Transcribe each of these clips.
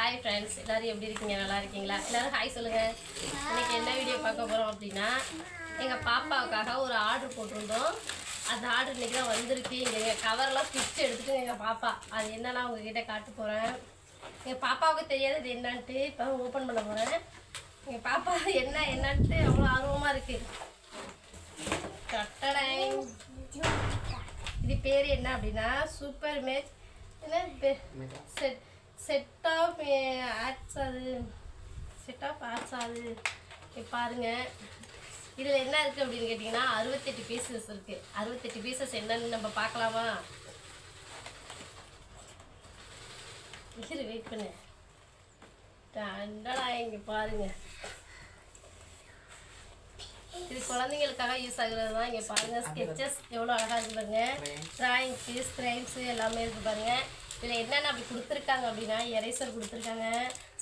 Hi friends, எல்லோரும் எப்படி இருக்கீங்க? நல்லா இருக்கீங்களா? எல்லோரும் ஹாய் சொல்லுங்கள். இன்றைக்கி என்ன வீடியோ பார்க்க போகிறோம் அப்படின்னா, எங்கள் பாப்பாவுக்காக ஒரு ஆர்டர் போட்டிருந்தோம். அந்த ஆர்டர் இன்றைக்கி தான் வந்திருக்கு. எங்கள் கவரெல்லாம் பிச்சு எடுத்துகிட்டு எங்கள் பாப்பா அது என்னென்னா உங்ககிட்ட காட்ட போகிறேன். எங்கள் பாப்பாவுக்கு தெரியாது இது என்னன்ட்டு. இப்போ ஓப்பன் பண்ண போகிறேன். எங்கள் பாப்பா என்னன்ட்டு அவ்வளோ ஆர்வமாக இருக்குது. கட்டடை இது பேர் என்ன அப்படின்னா சூப்பர் மேட்ச் என்ன செட் ஆஃப் ஆட்ஸ் அது பாருங்கள். இதில் என்ன இருக்குது அப்படின்னு கேட்டிங்கன்னா 68 பீசஸ் இருக்குது. 68 பீசஸ் என்னன்னு நம்ம பார்க்கலாமா? வெயிட் பண்ணு. இங்கே பாருங்கள், இது குழந்தைங்களுக்காக யூஸ் ஆகுறது தான். இங்கே பாருங்கள், ஸ்கெச்சஸ் எவ்வளோ அழகாக இருக்குது பாருங்கள். ட்ராயிங் பீஸ், கிரைம்ஸு எல்லாமே இருக்குது பாருங்கள். இதில் என்னென்ன அப்படி கொடுத்துருக்காங்க அப்படின்னா எரேசர் கொடுத்துருக்காங்க,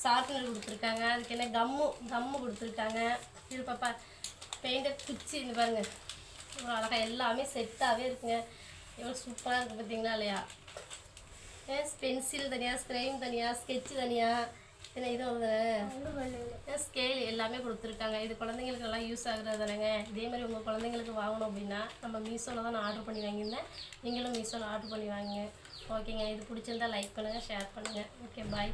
ஷார்ப்னர் கொடுத்துருக்காங்க, அதுக்கு என்ன கம்மு கொடுத்துருக்காங்க. இது பாப்பா பெயிண்டர் குச்சி இந்த பாருங்கள் இவ்வளோ அழகாக எல்லாமே செட்டாகவே இருக்குங்க. எவ்வளோ சூப்பராக இருக்குது பார்த்தீங்களா இல்லையா? பென்சில் தனியாக, ஸ்க்ரைம் தனியாக, ஸ்கெட்சு தனியாக, இது ஸ்கேல் எல்லாமே கொடுத்துருக்காங்க. இது குழந்தைங்களுக்கு எல்லாம் யூஸ் ஆகுறது தானேங்க. இதே மாதிரி உங்கள் குழந்தைங்களுக்கு வாங்கணும் அப்படின்னா நம்ம மீஷோவில் தான் நான் ஆர்டர் பண்ணி வாங்கியிருந்தேன். நீங்களும் மீஷோவில் ஆர்டர் பண்ணி வாங்குங்க. ஓகேங்க, இது பிடிச்சிருந்தா லைக் பண்ணுங்கள், ஷேர் பண்ணுங்கள். ஓகே, பாய்.